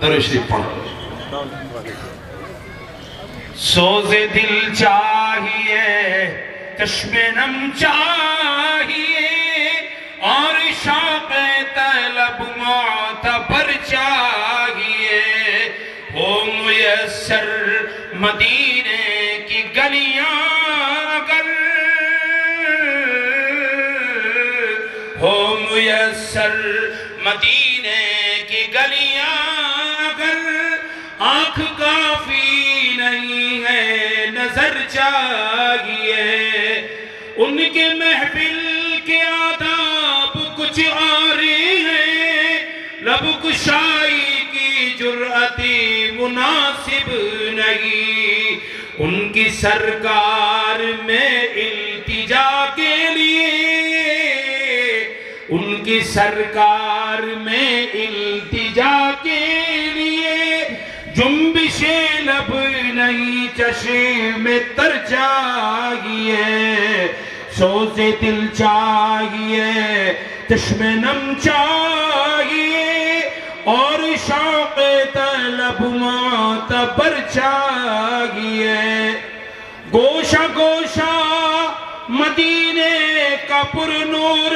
दरूद शरीफ पढ़ो। सोज़े दिल चाहिए, चश्मे नम चाहिए, और शौक़े तलब मोतबर चाहिए। हो मुयस्सर मदीने की गलियां अगर, हो मुयस्सर मदीने की गलियां अगर, आँख काफी नहीं है नजर चाहिए। उनके महफिल के आदाब कुछ और हैं, लब कुशाई की जुर्अती मुनासिब नहीं। उनकी सरकार में इल्तिजा के लिए, उनकी सरकार में इल्तिजा के लिए, जुम्बिशे लब नहीं चश्मे तर चाहिए। सोज़े दिल चाहिए, चश्मे नम चाहिए, और शौक़े तलब मोतबर चाहिए। गोशा गोशा मदीने का पुरनूर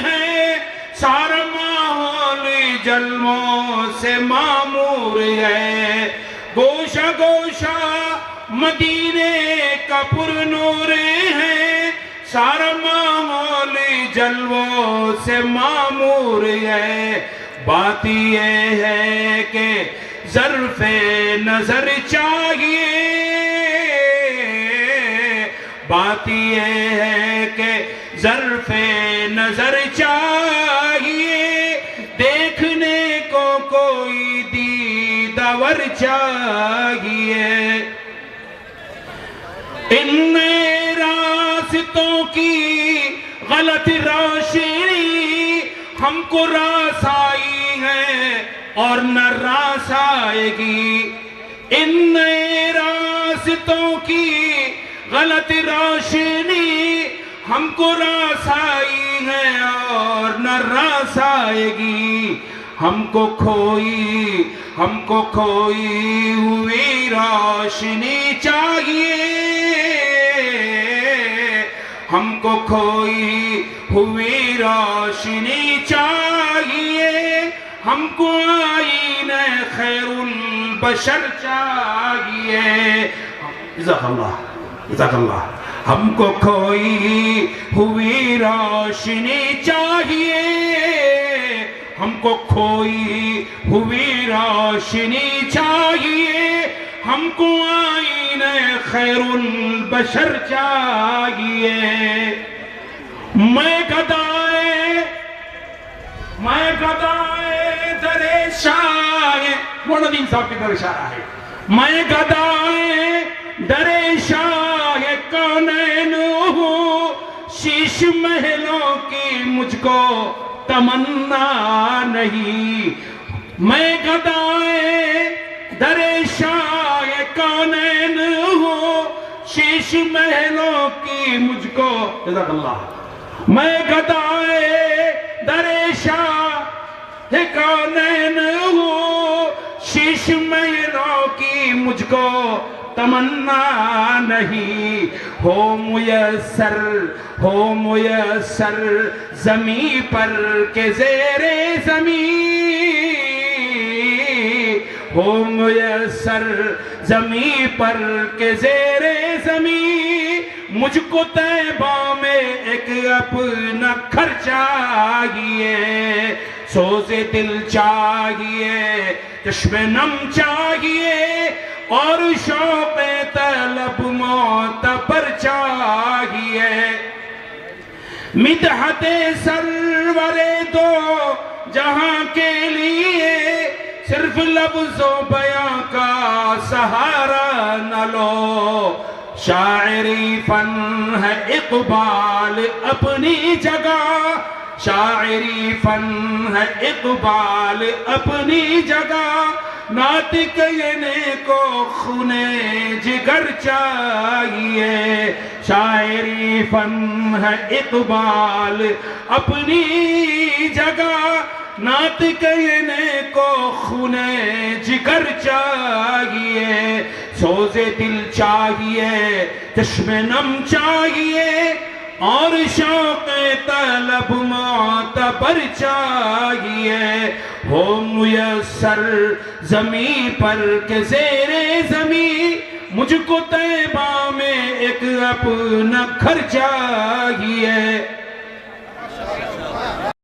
है, सारा माहौल जल्मों से मामूर है। गोशा गोशा मदीने का पुरनूर है, सारा माहौल जलवों से मामूर है। बात ये है कि ज़र्फ़े नजर चाहिए, बात ये है कि ज़र्फ़े नजर चाहिए, देखने को कोई दीदावर चाहिए। इन रास्तों की गलत रोशनी हमको रासाई है और न रास आएगी। इन नए रास्तों की गलत रोशनी हमको रास आई है और न रास आएगी। हमको खोई हुई रोशनी चाहिए, हमको खोई हुई रोशनी चाहिए। हमको आईने खैरुल बशर चाहिए। जज़ाकल्लाह। हमको खोई हुई रोशनी चाहिए, हमको खोई हुई रोशनी चाहिए। हमको आईने खैरुल बशर चाहिए। मैं गदाए दरे शाह, मोइनुद्दीन साहब की तरह इशारा है। मैं गदाए दरे शाह कौनैन हूँ, शीश महलों की मुझको तमन्ना नहीं। मैं गदाए दरे शाह कौनैन हूँ, शीश महलों की मुझको जज़ाकल्लाह। मैं गदाए दरे शाह कौनैन हूँ, शीश महलों की मुझको तमन्ना नहीं। हो मुयस्सर ज़मी पर के ज़ेरे ज़मी, हो मुयस्सर ज़मी पर के ज़ेरे ज़मी। मुझको तैबा में एक अपना घर चाहिए। सोज़े दिल चाहिए, चश्मे नम चाहिए, और शौक़े तलब मोतबर चाहिए। मिदहते सरवरे दो जहां के लिए, सिर्फ लफ्ज़ों बयां का सहारा न लो। शायरी फन है इक़बाल अपनी जगह, शायरी फन है इक़बाल अपनी जगह। नातिक कहने को खूने जिगर चाहिए। शायरी फन है इक़बाल अपनी जगह, नात कहने को खूने जिगर चाहिए, सोज़े दिल चाहिए, चश्मे नम चाहिए और शौक़ तलब मोतबर चाहिए। हो मुयस्सर ज़मीं पर के ज़ेरे ज़मीं, मुझको तैबा में एक अपना घर चाहिए।